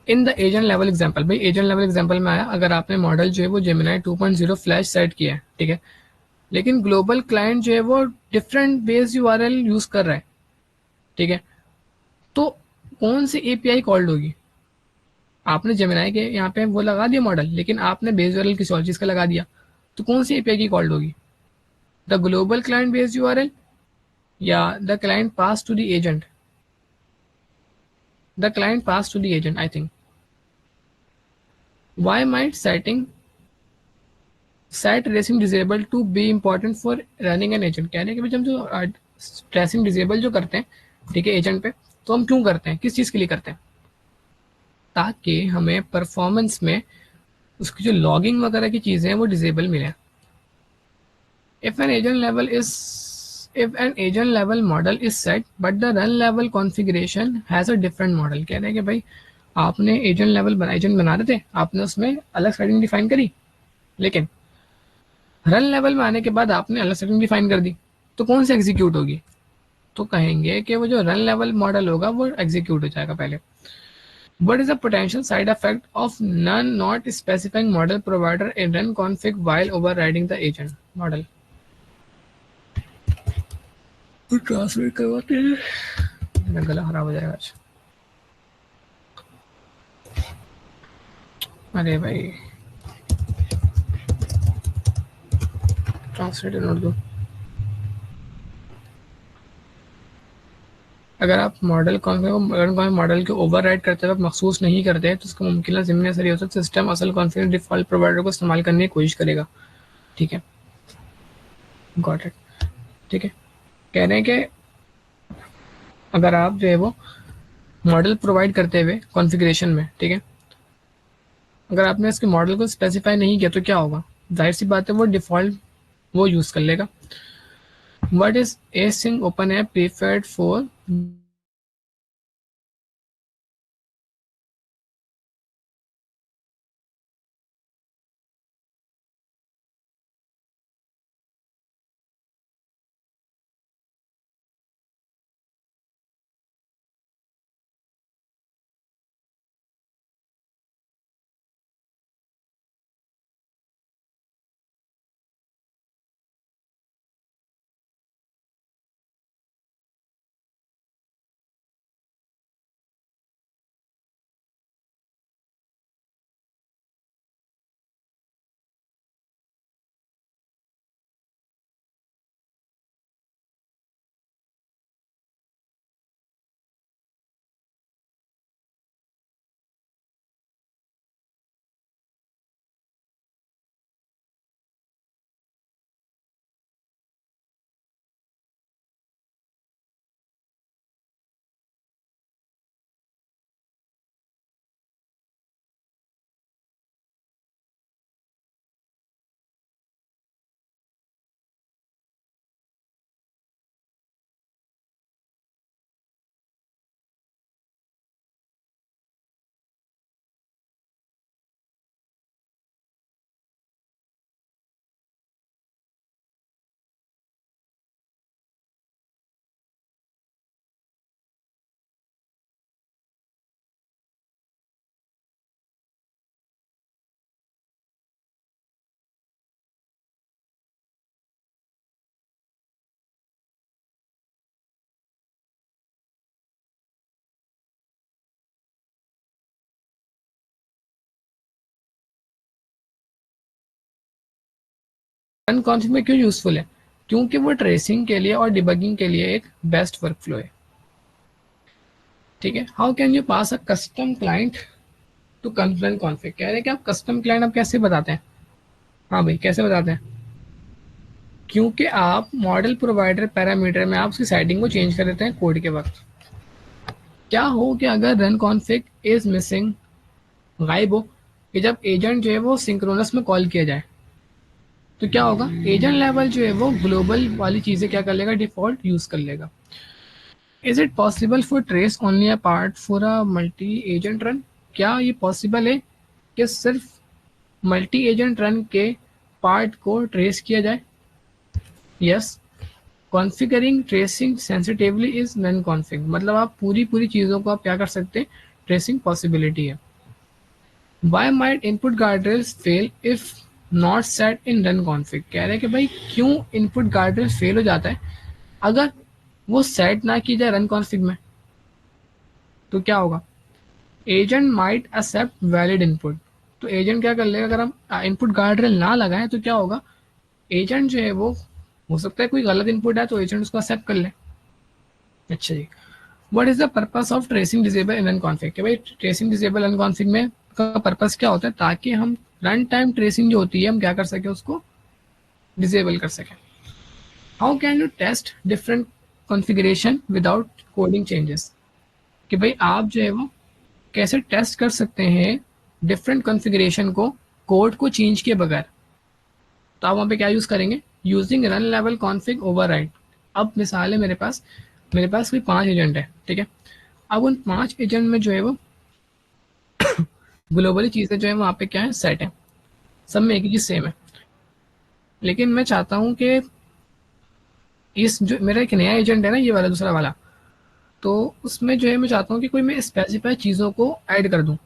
In the agent level example, भाई एजेंट लेवल एग्जाम्पल में आया, अगर आपने मॉडल जो है वो जेमिनाई 2.0 फ्लैश सेट किया है, ठीक है, लेकिन ग्लोबल क्लाइंट जो है वो डिफरेंट बेस यूआरएल यूज कर रहा है, ठीक है, तो कौन सी एपीआई कॉल्ड होगी? आपने जेमिनाई के यहाँ पे वो लगा दिया मॉडल, लेकिन आपने बेस यूआरएल किसी और चीज का लगा दिया, तो कौन सी एपीआई की कॉल्ड होगी? The global client base URL या the client pass to the agent? The client pass to the agent, I think. Why might setting set tracing disable to be important for running an agent, कह रहे हैं कि भाई हम जो tracing disable जो करते हैं, ठीक है, एजेंट पे, तो हम क्यों करते हैं, किस चीज़ के लिए करते हैं? ताकि हमें परफॉर्मेंस में उसकी जो लॉगिंग वगैरह की चीज़ें हैं वो डिजेबल मिले। If an agent level is if an agent level model is set but the run level configuration has a different model, कह रहे हैं कि भाई आपने एजेंट बना रहे थे, आपने उसमें अलग सेटिंग डिफाइन करी, लेकिन रन लेवल में आने के बाद आपने अलग सेटिंग डिफाइन कर दी, तो कौन सी एग्जीक्यूट होगी? तो कहेंगे कि वो जो रन लेवल मॉडल होगा वो एग्जीक्यूट हो जाएगा पहले। What is the potential side effect of none not specifying model provider in run config while overriding the agent model? तो ट्रांसलेट करवाते हैं, मेरा गला खराब हो जाएगा आज। अरे भाई, ट्रांसलेट इन उर्दू। अगर आप मॉडल कॉन्फ़िगर मॉडल के ओवरराइड करते वक्त महसूस नहीं करते तो उसका मुमकिन ज़िम्मेदारी असर ये हो सकता है सिस्टम असल कॉन्फ़िगर डिफ़ॉल्ट प्रोवाइडर को इस्तेमाल करने की कोशिश करेगा। ठीक है, गॉट इट। ठीक है। कह रहे हैं कि अगर आप जो है वो मॉडल प्रोवाइड करते हुए कॉन्फ़िगरेशन में, ठीक है, अगर आपने इसके मॉडल को स्पेसिफाई नहीं किया तो क्या होगा? जाहिर सी बात है वो डिफ़ॉल्ट वो यूज़ कर लेगा। What is async open app preferred for run config में क्यों यूजफुल है? क्योंकि वो ट्रेसिंग के लिए और डिबगिंग के लिए एक बेस्ट वर्क फ्लो है। ठीक है, how can you pass a custom client to confluent config? कह रहे हैं कि आप कस्टम क्लाइंट आप कैसे बताते हैं? हाँ भाई, कैसे बताते हैं? क्योंकि आप मॉडल प्रोवाइडर पैरामीटर में आप उसकी सेटिंग को चेंज कर देते हैं कोड के वक्त। क्या हो कि अगर रन कॉन्फिग इज मिसिंग, गायब हो, कि जब एजेंट जो है वो सिंक्रोनस में कॉल किया जाए तो क्या होगा? एजेंट लेवल जो है वो ग्लोबल वाली चीजें क्या कर लेगा? डिफॉल्ट यूज कर लेगा। Is it possible for trace only a part for a multi agent run? क्या ये पॉसिबल है कि सिर्फ मल्टी एजेंट रन के पार्ट को ट्रेस किया जाए? Yes. Configuring tracing sensitively is non config, मतलब आप पूरी पूरी चीज़ों को आप क्या कर सकते हैं? ट्रेसिंग पॉसिबिलिटी है। Why might input guardrails fail if not set in run config? कह रहे हैं कि भाई क्यों इनपुट गार्डरेल फेल हो जाता है अगर वो सेट ना की जाए रन कॉन्फ़िग में? तो क्या होगा? Agent might accept valid input. तो एजेंट क्या कर लेगा? अगर हम इनपुट गार्डरेल ना लगाएं तो क्या होगा? एजेंट जो है वो हो सकता है कोई गलत इनपुट है तो एजेंट उसको एक्सेप्ट कर ले। अच्छा जी, what is the purpose of tracing disable in run config? कि भाई ट्रेसिंग डिसेबल रन कॉन्फिग में का पर्पस क्या होता है? ताकि हम रन टाइम ट्रेसिंग जो होती है हम क्या कर सके? उसको डिसेबल कर सकें। How can you taste different configuration without coding changes? कि भाई आप जो है वो कैसे टेस्ट कर सकते हैं डिफरेंट कॉन्फ़िगरेशन को कोड को चेंज किए बगैर? तो आप वहाँ पे क्या यूज़ करेंगे? Using run level config override. अब मिसाल है मेरे पास कोई 5 एजेंट है, ठीक है? अब उन 5 एजेंट में जो है वो ग्लोबली चीज़ें जो है वहाँ पे क्या है? सेट है, सब में एक ही चीज़ सेम है। लेकिन मैं चाहता हूँ कि इस जो मेरा एक नया एजेंट है ना, ये वाला दूसरा वाला, तो उसमें जो है मैं चाहता हूँ कि कोई मैं स्पेसिफाई चीज़ों को ऐड कर दूँ,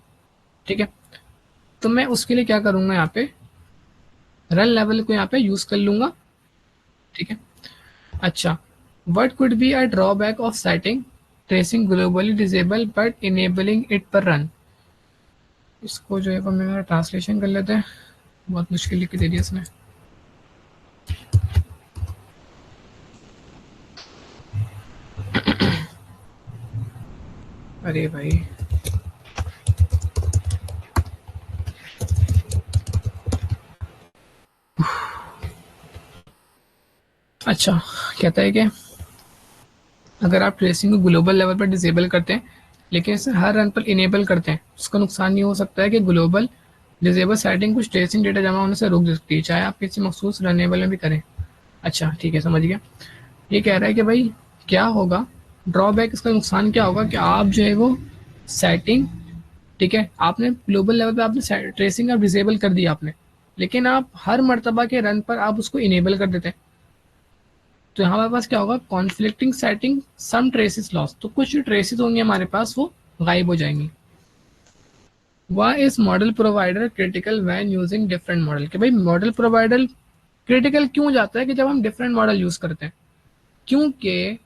ठीक है? तो मैं उसके लिए क्या करूँगा? यहाँ पे रन लेवल को यहाँ पे यूज़ कर लूँगा, ठीक है? अच्छा, what could be a drawback of setting tracing globally disabled but enabling it पर रन? इसको जो है वो मैं ट्रांसलेशन कर लेते हैं, बहुत मुश्किल लिख के दे दिया इसने। अरे भाई, अच्छा, कहता है कि अगर आप ट्रेसिंग को ग्लोबल लेवल पर डिसेबल करते हैं लेकिन इसे हर रन पर इनेबल करते हैं, उसका नुकसान ये हो सकता है कि ग्लोबल डिसेबल सेटिंग कुछ ट्रेसिंग डेटा जमा होने से रोक दे सकती है, चाहे आप किसी मखसूस रनेबल में भी करें। अच्छा ठीक है, समझ गया। ये कह रहा है कि भाई क्या होगा ड्रॉबैक, इसका नुकसान क्या होगा कि आप जो है वो सेटिंग, ठीक है, आपने ग्लोबल लेवल पे आपने ट्रेसिंग आप डिसेबल कर दिया आपने, लेकिन आप हर मर्तबा के रन पर आप उसको इनेबल कर देते हैं। तो यहाँ हमारे पास क्या होगा? कॉन्फ्लिक्टिंग सेटिंग, सम ट्रेसेस लॉस, तो कुछ जो ट्रेसेस होंगे हमारे पास वो गायब हो जाएंगी। Why is model provider critical when using different model? कि भाई मॉडल प्रोवाइडर क्रिटिकल क्यों जाता है कि जब हम डिफरेंट मॉडल यूज करते हैं? क्योंकि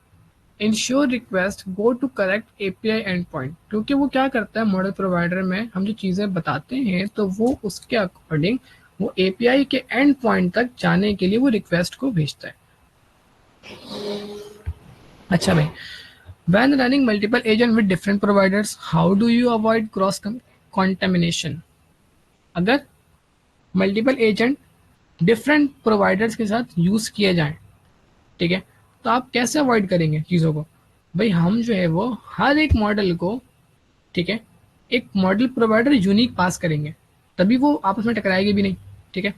ensure request go to correct API endpoint, क्योंकि वो क्या करता है मॉडल प्रोवाइडर में हम जो चीज़ें बताते हैं तो वो उसके अकॉर्डिंग वो एपीआई के एंड पॉइंट तक जाने के लिए वो रिक्वेस्ट को भेजता है। अच्छा भाई, when running multiple agent with different providers, how do you avoid cross contamination? अगर मल्टीपल एजेंट डिफरेंट प्रोवाइडर्स के साथ यूज किए जाएं, ठीक है, तो आप कैसे अवॉइड करेंगे चीज़ों को? भाई हम जो है वो हर एक मॉडल को, ठीक है, एक मॉडल प्रोवाइडर यूनिक पास करेंगे, तभी वो आपस में टकराएगी भी नहीं, ठीक है?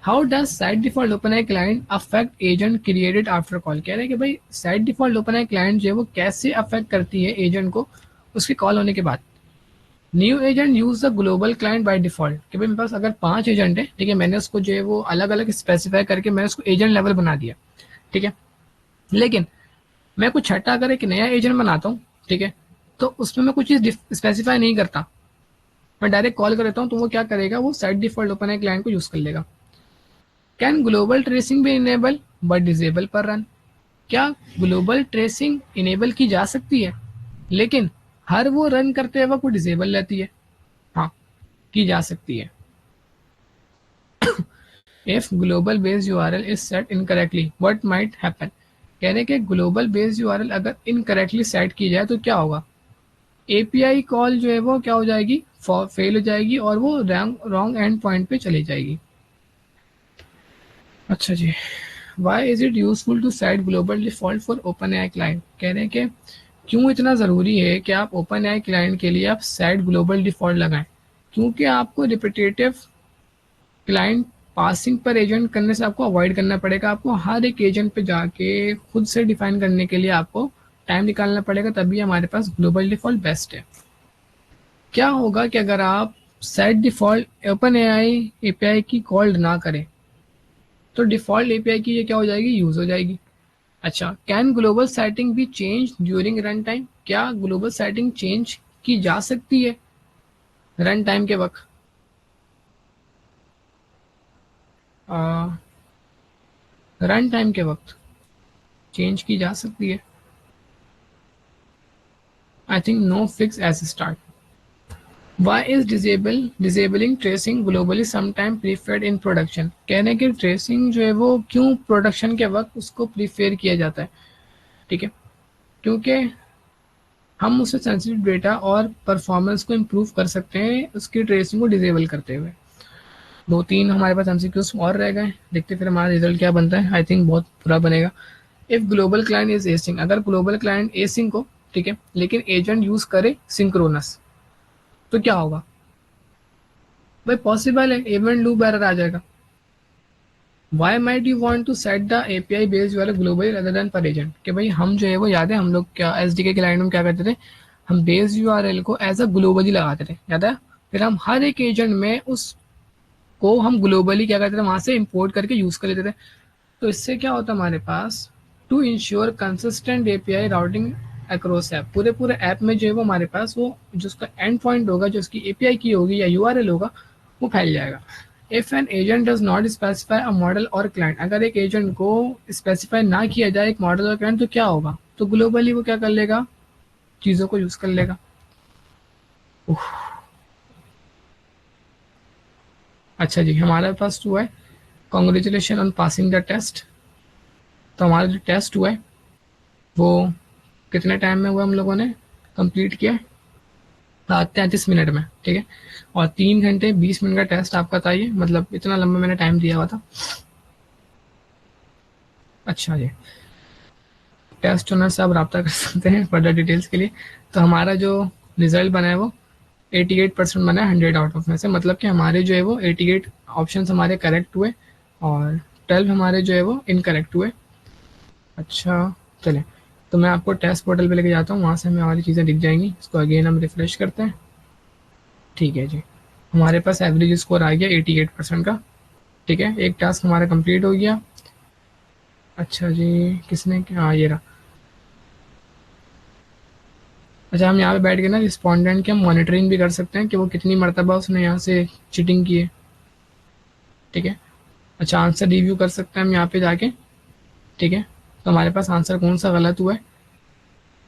How does site default open I client affect agent created after call? कह रहे हैं कि भाई साइट डिफॉल्ट ओपन आई क्लाइंट जो है वो कैसे अफेक्ट करती है एजेंट को उसके कॉल होने के बाद? New agent use the global client by default, कि भाई मेरे पास अगर 5 एजेंट है, ठीक है, मैंने उसको जो है वो अलग अलग स्पेसिफाई करके मैंने उसको एजेंट लेवल बना दिया, ठीक है, लेकिन मैं कुछ छठा अगर एक नया एजेंट बनाता हूँ, ठीक है, तो उसमें मैं कुछ चीज़ स्पेसिफाई नहीं करता, मैं डायरेक्ट कॉल कर देता हूँ, तो वो क्या करेगा? वो साइट डिफॉल्ट ओपन आई क्लाइंट को यूज कर लेगा। कैन ग्लोबल ट्रेसिंग भी इनेबल बट डिसेबल पर रन? क्या ग्लोबल ट्रेसिंग इनेबल की जा सकती है लेकिन हर वो रन करते वक्त वो डिसेबल रहती है? हाँ, की जा सकती है। If global based URL is set incorrectly what might happen. कह रहे हैं कि ग्लोबल बेस्ड यूआरएल अगर इनकरेक्टली सेट की जाए तो क्या होगा, एपीआई कॉल जो है वो क्या हो जाएगी, फेल हो जाएगी और वो रॉन्ग एंड पॉइंट पे चली जाएगी। अच्छा जी, why is it useful to set global default for open AI client. कह रहे हैं कि क्यों इतना ज़रूरी है कि आप ओपन एआई क्लाइंट के लिए आप सेट ग्लोबल डिफॉल्ट लगाएं, क्योंकि आपको रिपीटेटिव क्लाइंट पासिंग पर एजेंट करने से आपको अवॉइड करना पड़ेगा। आपको हर एक एजेंट पे जाके खुद से डिफाइन करने के लिए आपको टाइम निकालना पड़ेगा, तभी हमारे पास ग्लोबल डिफॉल्ट बेस्ट है। क्या होगा कि अगर आप set default open AI API की कॉल ना करें तो डिफॉल्ट एपीआई की ये क्या हो जाएगी, यूज हो जाएगी। अच्छा, कैन ग्लोबल सेटिंग भी चेंज ड्यूरिंग रन टाइम। क्या ग्लोबल सेटिंग चेंज की जा सकती है रन टाइम के वक्त। रन टाइम के वक्त चेंज की जा सकती है। I think no fix as start. Why is disabling tracing globally sometime preferred in production. कहने की ट्रेसिंग जो है वो क्यों प्रोडक्शन के वक्त उसको प्रीफेयर किया जाता है, ठीक है, क्योंकि हम उससे सेंसिटिव डेटा और परफॉर्मेंस को इम्प्रूव कर सकते हैं उसकी ट्रेसिंग को डिजेबल करते हुए। दो तीन हमारे पास एमसीक्यूज और रह गए, देखते फिर हमारा रिजल्ट क्या बनता है। आई थिंक बहुत बुरा बनेगा। इफ ग्लोबल क्लाइंट इज एसिंग, अगर ग्लोबल क्लाइंट एसिंग को, ठीक है, लेकिन एजेंट यूज करे सिंक्रोनस तो क्या होगा। भाई पॉसिबल है, इवेंट लूप एरर आ जाएगा। Why might you want to set the API based URL globally rather than per agent. कि भाई हम जो है वो याद है हम लोग क्या एसडीके के क्लाइंट में क्या करते थे, हम बेस्ड यूआरएल को एज अ ग्लोबली लगाते थे, याद है। फिर हम हर एक एजेंट में उस को हम ग्लोबली क्या करते थे, वहां से इंपोर्ट करके यूज कर लेते थे। तो इससे क्या होता है हमारे पास, to ensure consistent API routing across app, पूरे पूरे ऐप में जो है वो हमारे पास वो जो उसका एंड पॉइंट होगा, जो उसकी एपीआई की होगी या यूआरएल होगा, वो फैल जाएगा। If an agent does not specify a model और क्लाइंट, अगर एक एजेंट को स्पेसिफाई ना किया जाए एक मॉडल और क्लाइंट तो क्या होगा, तो ग्लोबली वो क्या कर लेगा, चीज़ों को यूज़ कर लेगा। उफ, अच्छा जी, हमारे पास हुआ है congratulation on passing the test. तो हमारा जो टेस्ट हुआ है वो कितने टाइम में हुआ, हम लोगों ने कंप्लीट किया 33 मिनट में, ठीक है। और 3 घंटे 20 मिनट का टेस्ट आपका था ये, मतलब इतना लंबा मैंने टाइम दिया हुआ था। अच्छा जी, टेस्ट ओनर से आप रब्ता कर सकते हैं फर्दर डिटेल्स के लिए। तो हमारा जो रिजल्ट बना है वो 88% बना है 100 आउट ऑफ में से, मतलब कि हमारे जो है वो 88 ऑप्शन हमारे करेक्ट हुए और 12 हमारे जो है वो इनकरेक्ट हुए। अच्छा, चलें, तो मैं आपको टेस्ट पोर्टल पे लेके जाता हूँ, वहाँ से हमें हमारी चीज़ें दिख जाएंगी। इसको अगेन हम रिफ्रेश करते हैं, ठीक है जी। हमारे पास एवरेज स्कोर आ गया 88% का, ठीक है। एक टास्क हमारा कंप्लीट हो गया। अच्छा जी, किसने क्या, हाँ ये रहा। अच्छा, हम यहाँ पे बैठ के ना रिस्पोंडेंट की हम मॉनिटरिंग भी कर सकते हैं कि वो कितनी मरतबा उसने यहाँ से चीटिंग की है, ठीक है। अच्छा, आंसर रिव्यू कर सकते हैं हम यहाँ पे जाके, ठीक है। तो हमारे पास आंसर कौन सा गलत हुआ है,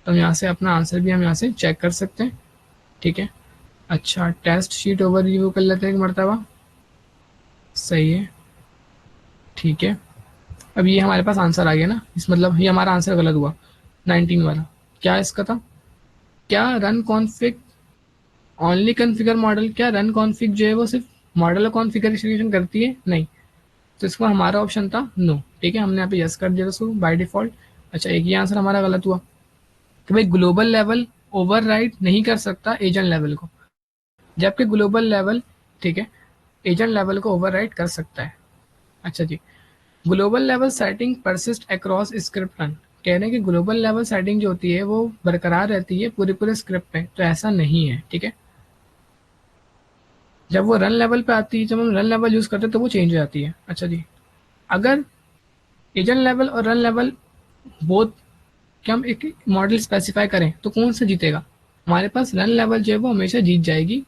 तो हम यहाँ से अपना आंसर भी हम यहाँ से चेक कर सकते हैं, ठीक है। अच्छा, टेस्ट शीट ओवर रिव्यू कर लेते हैं एक मरतबा, सही है, ठीक है। अब ये हमारे पास आंसर आ गया ना, इस मतलब ये हमारा आंसर गलत हुआ 19 वाला। क्या इसका था, क्या run config only configure model, क्या रन कॉन्फ़िग जो है वो सिर्फ मॉडल कॉन्फ़िगरेशन करती है, नहीं। तो इसका हमारा ऑप्शन था नो, ठीक है, हमने यहाँ पे यस कर दिया उसको बाय डिफ़ॉल्ट। अच्छा, एक ये आंसर हमारा गलत हुआ कि भाई ग्लोबल लेवल ओवरराइड नहीं कर सकता एजेंट लेवल को, जबकि ग्लोबल लेवल, ठीक है, एजेंट लेवल को ओवरराइड कर सकता है। अच्छा जी, global level setting persist across script run. कह रहे हैं कि ग्लोबल लेवल सेटिंग जो होती है वो बरकरार रहती है पूरे पूरे स्क्रिप्ट में, तो ऐसा नहीं है, ठीक है। जब वो रन लेवल पे आती है, जब हम रन लेवल यूज करते हैं तो वो चेंज हो जाती है। अच्छा जी, अगर एजेंट लेवल और रन लेवल बोथ के हम एक मॉडल स्पेसिफाई करें तो कौन सा जीतेगा, हमारे पास रन लेवल जो है वो हमेशा जीत जाएगी,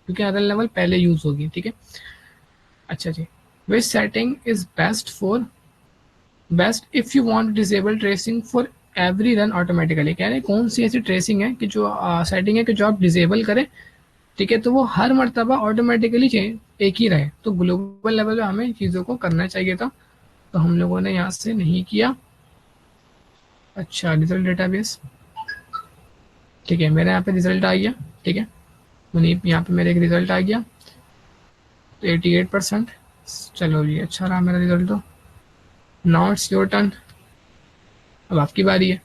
क्योंकि रन लेवल पहले यूज होगी, ठीक है। अच्छा जी, which setting is best if you want disable tracing for every run automatically. कह रहे हैं कौन सी ऐसी ट्रेसिंग है कि जो सेटिंग है कि जो आप डिसेबल करें ठीक है, तो वो हर मर्तबा ऑटोमेटिकली एक ही रहे। तो ग्लोबल लेवल पे हमें चीज़ों को करना चाहिए था, तो हम लोगों ने यहाँ से नहीं किया। अच्छा, रिजल्ट डेटाबेस, ठीक है, मेरे यहाँ पे रिजल्ट आ गया। ठीक है, मुनीब यहाँ पे मेरे एक रिजल्ट आ गया, तो 88%। चलो जी, अच्छा रहा मेरा रिजल्ट। तो नाउ इट्स योर टर्न, अब आपकी बारी है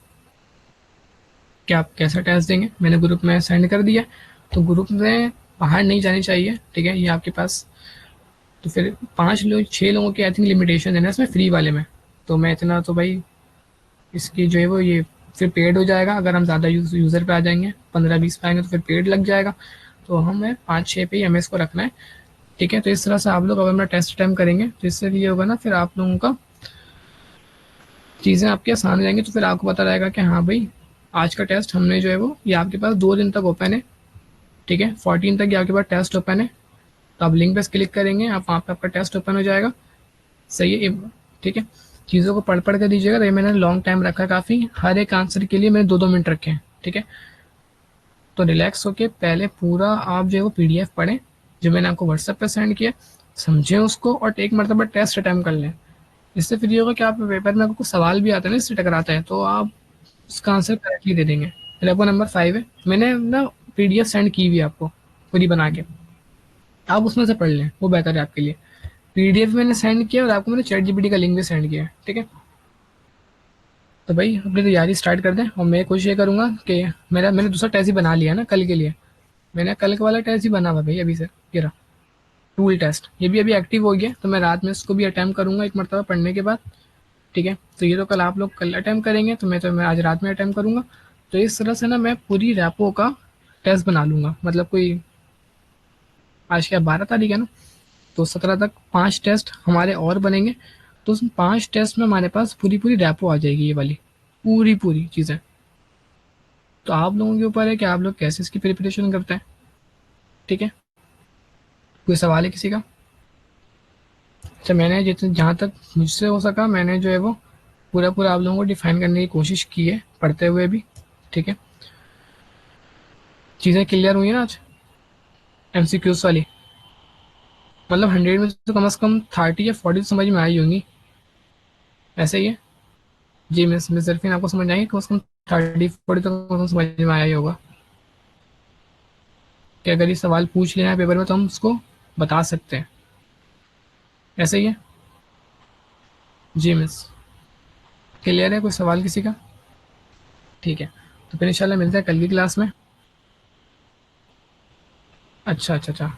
कि आप कैसा टेस्ट देंगे। मैंने ग्रुप में सेंड कर दिया, तो ग्रुप में बाहर नहीं जानी चाहिए। ठीक है, ये आपके पास, तो फिर 5 लोग 6 लोगों की आई थिंक लिमिटेशन है ना इसमें, फ्री वाले में। तो मैं इतना तो भाई, इसकी जो है वो ये फिर पेड हो जाएगा। अगर हम ज़्यादा यूज़र पे आ जाएंगे, 15-20 पे आएंगे, तो फिर पेड लग जाएगा। तो हमें 5-6 पे ही हमें इसको रखना है। ठीक है, तो इस तरह से आप लोग अगर अपना टेस्ट अटेम्प्ट करेंगे, तो इससे ये होगा ना, फिर आप लोगों का चीज़ें आपकी आसान हो जाएंगी। तो फिर आपको पता रहेगा कि हाँ भाई, आज का टेस्ट हमने जो है वो, ये आपके पास 2 दिन तक ओपन है। ठीक है, 14 तक ये आपके पास टेस्ट ओपन है। तो आप लिंक पे क्लिक करेंगे, आप वहाँ पे आपका टेस्ट ओपन हो जाएगा। सही है। ठीक है, चीज़ों को पढ़ पढ़ कर दीजिएगा। तो ये मैंने लॉन्ग टाइम रखा है काफ़ी, हर एक आंसर के लिए मैंने 2-2 मिनट रखे हैं। ठीक है, तो रिलैक्स होके पहले पूरा आप जो है वो पीडीएफ पढ़ें, जो मैंने आपको व्हाट्सएप पे सेंड किया, समझें उसको, और एक मरतबा टेस्ट अटैम्प्ट कर लें। इससे फिर ये होगा कि आप पेपर में आपको कुछ सवाल भी आता है ना, इससे टकराता है, तो आप उसका आंसर करेक्टली दे देंगे। रेपो नंबर 5 है, मैंने ना पीडीएफ सेंड की हुई है आपको पूरी बना के, आप उसमें से पढ़ लें, वो बेहतर है आपके लिए। पीडीएफ मैंने सेंड किया, और आपको मैंने चैट जीपीटी का लिंक भी सेंड किया है। ठीक है, तो भाई अपनी तैयारी स्टार्ट कर दें, और मैं कोशिश ये करूँगा कि मैंने दूसरा टेस्ट ही बना लिया है ना कल के लिए। मैंने कल का वाला टेस्ट ही बना हुआ भाई, अभी से ये रहा टूल टेस्ट, ये भी अभी एक्टिव हो गया। तो मैं रात में इसको भी अटैम्प्ट करूँगा एक मरतबा पढ़ने के बाद। ठीक है, तो ये तो कल आप लोग कल अटैम्प्ट करेंगे, तो मैं आज रात में अटैम्प्ट करूँगा। तो इस तरह से ना मैं पूरी रैपो का टेस्ट बना लूँगा। मतलब कोई, आज क्या 12 तारीख है ना, तो 17 तक 5 टेस्ट हमारे और बनेंगे। तो उस 5 टेस्ट में हमारे पास पूरी पूरी रैपो आ जाएगी, ये वाली पूरी पूरी चीज़ें। तो आप लोगों के ऊपर है कि आप लोग कैसे इसकी प्रिपरेशन करते हैं। ठीक है, कोई सवाल है किसी का? अच्छा, मैंने जितने जहाँ तक मुझसे हो सका, मैंने जो है वो पूरा पूरा आप लोगों को डिफाइन करने की कोशिश की है, पढ़ते हुए भी। ठीक है, चीज़ें क्लियर हुई ना आज, एमसीक्यूज वाली? मतलब 100 में तो कम से कम 30 या 40 समझ में आई होंगी, ऐसे ही है। जी मिस जरफीन, आपको समझ आई कम से कम 30-40 तो कम से कम समझ में आया ही होगा कि अगर ये सवाल पूछ लेना है पेपर में, तो हम उसको बता सकते हैं। ऐसे ही है। जी मिस, क्लियर है? कोई सवाल किसी का? ठीक है, तो फिर इंशाल्लाह मिलते हैं कल की क्लास में। अच्छा अच्छा अच्छा।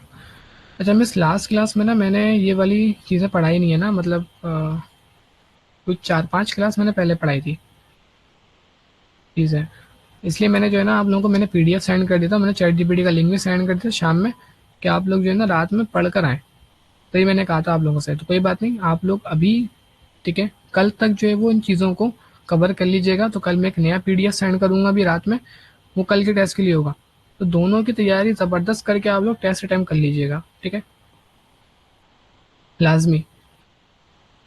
अच्छा मिस, लास्ट क्लास में ना मैंने ये वाली चीज़ें पढ़ाई नहीं है ना, मतलब कुछ 4-5 क्लास मैंने पहले पढ़ाई थी चीज़ें। इसलिए मैंने जो है ना आप लोगों को मैंने पीडीएफ सेंड कर दिया था, मैंने चैट जीपीटी का लिंक भी सेंड कर दिया था शाम में, कि आप लोग जो है ना रात में पढ़ कर आएँ। तो ये मैंने कहा था आप लोगों से, तो कोई बात नहीं, आप लोग अभी, ठीक है, कल तक जो है वो इन चीज़ों को कवर कर लीजिएगा। तो कल मैं एक नया पीडीएफ सेंड करूँगा अभी रात में, वो कल के टेस्ट के लिए होगा। तो दोनों की तैयारी ज़बरदस्त करके आप लोग टेस्ट अटैम्प्ट कर लीजिएगा। ठीक है, लाजमी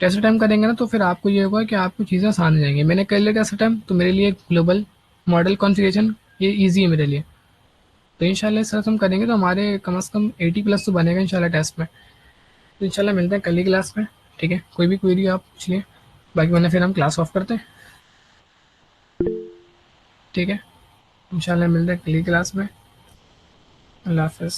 टेस्ट अटैम्प्ट करेंगे ना, तो फिर आपको ये होगा कि आपको चीज़ें आसान हो जाएंगी। मैंने कर लिया टेस्ट अटैम्प्ट, तो मेरे लिए ग्लोबल मॉडल कॉन्फ़िगरेशन ये ईजी है मेरे लिए। तो इंशाल्लाह इस तरह से हम करेंगे, तो हमारे कम से कम 80+ तो बनेगा इंशाल्लाह टेस्ट में। तो इंशाल्लाह मिलते हैं कल की क्लास में। ठीक है, कोई भी क्वेरी आप पूछ लिए, बाकी वरना फिर हम क्लास ऑफ करते हैं। ठीक है, इंशाल्लाह मिलते हैं कल की क्लास में। अल्लाह हाफ़िज़।